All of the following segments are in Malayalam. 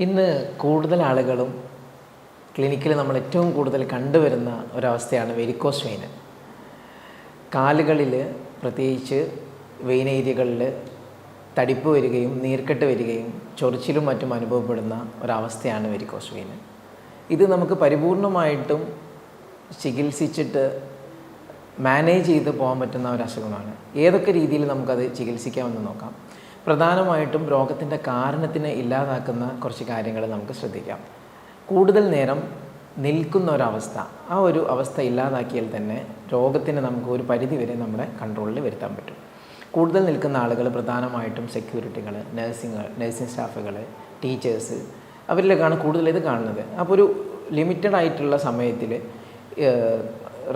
ഇന്ന് കൂടുതൽ ആളുകളും ക്ലിനിക്കിൽ നമ്മൾ ഏറ്റവും കൂടുതൽ കണ്ടുവരുന്ന ഒരവസ്ഥയാണ് വെരിക്കോസ് വെയിൻ. കാലുകളിൽ പ്രത്യേകിച്ച് വെയിൻ ഏരിയകളിൽ തടിപ്പ് വരികയും നീർക്കെട്ട് വരികയും ചൊറിച്ചിലും മറ്റും അനുഭവപ്പെടുന്ന ഒരവസ്ഥയാണ് വെരിക്കോസ് വെയിൻ. ഇത് നമുക്ക് പരിപൂർണമായിട്ടും ചികിത്സിച്ചിട്ട് മാനേജ് ചെയ്ത് പോകാൻ പറ്റുന്ന ഒരു അസുഖമാണ്. ഏതൊക്കെ രീതിയിൽ നമുക്കത് ചികിത്സിക്കാമെന്ന് നോക്കാം. പ്രധാനമായിട്ടും രോഗത്തിൻ്റെ കാരണത്തിനെ ഇല്ലാതാക്കുന്ന കുറച്ച് കാര്യങ്ങൾ നമുക്ക് ശ്രദ്ധിക്കാം. കൂടുതൽ നേരം നിൽക്കുന്ന ഒരവസ്ഥ, ആ ഒരു അവസ്ഥ ഇല്ലാതാക്കിയാൽ തന്നെ രോഗത്തിന് നമുക്ക് ഒരു പരിധി വരെ നമ്മുടെ കൺട്രോളിൽ വരുത്താൻ പറ്റും. കൂടുതൽ നിൽക്കുന്ന ആളുകൾ പ്രധാനമായിട്ടും സെക്യൂരിറ്റികൾ, നഴ്സിംഗ് സ്റ്റാഫുകൾ, ടീച്ചേഴ്സ്, അവരിലേക്കാണ് കൂടുതൽ ഇത് കാണുന്നത്. അപ്പോൾ ഒരു ലിമിറ്റഡ് ആയിട്ടുള്ള സമയത്തിൽ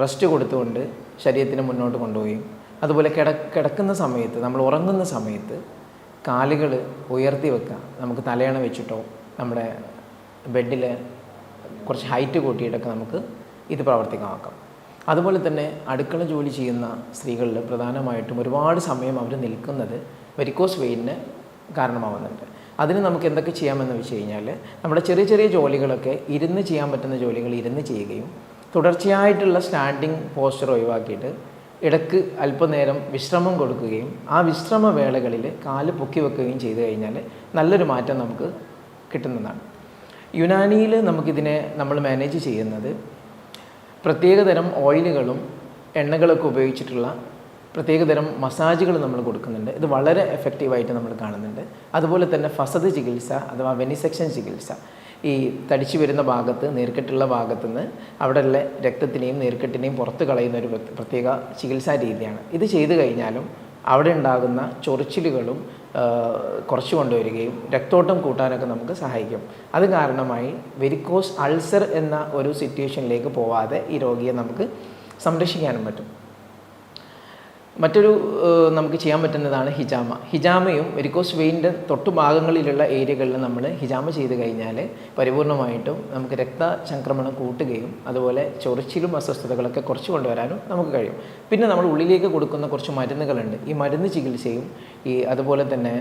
റെസ്റ്റ് കൊടുത്തുകൊണ്ട് ശരീരത്തിന് മുന്നോട്ട് കൊണ്ടുപോവുകയും അതുപോലെ കിടക്കുന്ന സമയത്ത്, നമ്മൾ ഉറങ്ങുന്ന സമയത്ത് കാലുകൾ ഉയർത്തി വെക്കുക. നമുക്ക് തലയണ വെച്ചിട്ടോ നമ്മുടെ ബെഡിൽ കുറച്ച് ഹൈറ്റ് കൂട്ടിയിട്ടൊക്കെ നമുക്ക് ഇത് പ്രവർത്തിക്കാക്കാം. അതുപോലെ തന്നെ അടുക്കള ജോലി ചെയ്യുന്ന സ്ത്രീകളിൽ പ്രധാനമായിട്ടും ഒരുപാട് സമയം അവർ നിൽക്കുന്നത് വെരിക്കോസ് വെയിനിന് കാരണമാവുന്നുണ്ട്. അതിന് നമുക്ക് എന്തൊക്കെ ചെയ്യാമെന്ന് വെച്ച് കഴിഞ്ഞാൽ, നമ്മുടെ ചെറിയ ചെറിയ ജോലികളൊക്കെ ഇരുന്ന് ചെയ്യാൻ പറ്റുന്ന ജോലികൾ ഇരുന്ന് ചെയ്യുകയും തുടർച്ചയായിട്ടുള്ള സ്റ്റാൻഡിങ് പോസ്ചർ ഒഴിവാക്കിയിട്ട് ഇടയ്ക്ക് അല്പനേരം വിശ്രമം കൊടുക്കുകയും ആ വിശ്രമ വേളകളിൽ കാല് പൊക്കി വെക്കുകയും ചെയ്തു കഴിഞ്ഞാൽ നല്ലൊരു മാറ്റം നമുക്ക് കിട്ടുന്നതാണ്. യുനാനിയിൽ നമുക്കിതിനെ നമ്മൾ മാനേജ് ചെയ്യുന്നത് പ്രത്യേകതരം ഓയിലുകളും എണ്ണകളൊക്കെ ഉപയോഗിച്ചിട്ടുള്ള പ്രത്യേകതരം മസാജുകൾ നമ്മൾ കൊടുക്കുന്നുണ്ട്. ഇത് വളരെ എഫക്റ്റീവായിട്ട് നമ്മൾ കാണുന്നുണ്ട്. അതുപോലെ തന്നെ ഫസദ് ചികിത്സ അഥവാ വെനിസെക്ഷൻ ചികിത്സ, ഈ തടിച്ചു വരുന്ന ഭാഗത്ത്, നീർക്കെട്ടുള്ള ഭാഗത്തു നിന്ന് അവിടെയുള്ള രക്തത്തിനെയും നീർക്കെട്ടിനെയും പുറത്ത് കളയുന്ന ഒരു പ്രത്യേക ചികിത്സാ രീതിയാണ്. ഇത് ചെയ്തു കഴിഞ്ഞാലും അവിടെ ഉണ്ടാകുന്ന ചൊറിച്ചിലുകളും കുറച്ച് കൊണ്ടുവരികയും രക്തോട്ടം കൂട്ടാനൊക്കെ നമുക്ക് സഹായിക്കും. അത് കാരണമായി വെരിക്കോസ് അൾസർ എന്ന ഒരു സിറ്റുവേഷനിലേക്ക് പോവാതെ ഈ രോഗിയെ നമുക്ക് സംരക്ഷിക്കാനും പറ്റും. മറ്റൊരു നമുക്ക് ചെയ്യാൻ പറ്റുന്നതാണ് ഹിജാമ. ഹിജാമയും വെരിക്കോസ് വെയിൻ്റെ തൊട്ടുഭാഗങ്ങളിലുള്ള ഏരിയകളിൽ നമ്മൾ ഹിജാമ ചെയ്ത് കഴിഞ്ഞാൽ പരിപൂർണമായിട്ടും നമുക്ക് രക്തചംക്രമണം കൂട്ടുകയും അതുപോലെ ചൊറിച്ചിലും അസ്വസ്ഥതകളൊക്കെ കുറച്ച് കൊണ്ടുവരാനും നമുക്ക് കഴിയും. പിന്നെ നമ്മൾ ഉള്ളിലേക്ക് കൊടുക്കുന്ന കുറച്ച് മരുന്നുകളുണ്ട്. ഈ മരുന്ന് ചികിത്സയും അതുപോലെ തന്നെ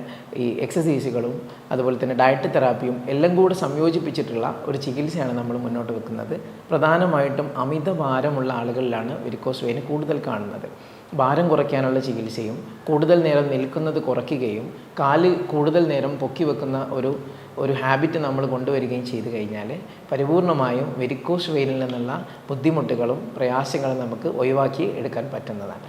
ഈ എക്സസൈസുകളും അതുപോലെ തന്നെ ഡയറ്റ് തെറാപ്പിയും എല്ലാം കൂടെ സംയോജിപ്പിച്ചിട്ടുള്ള ഒരു ചികിത്സയാണ് നമ്മൾ മുന്നോട്ട് വെക്കുന്നത്. പ്രധാനമായിട്ടും അമിതഭാരമുള്ള ആളുകളിലാണ് വെരിക്കോസ് വെയിൻ കൂടുതൽ കാണുന്നത്. ഭാരം കുറയ്ക്കാനുള്ള ചികിത്സയും കൂടുതൽ നേരം നിൽക്കുന്നത് കുറയ്ക്കുകയും കാല് കൂടുതൽ നേരം പൊക്കി വെക്കുന്ന ഒരു ഹാബിറ്റ് നമ്മൾ കൊണ്ടുവരികയും ചെയ്തു കഴിഞ്ഞാൽ പരിപൂർണമായും വെരിക്കോസ് വെയിനിൽ നിന്നുള്ള ബുദ്ധിമുട്ടുകളും പ്രയാസങ്ങളും നമുക്ക് ഒഴിവാക്കി എടുക്കാൻ പറ്റുന്നതാണ്.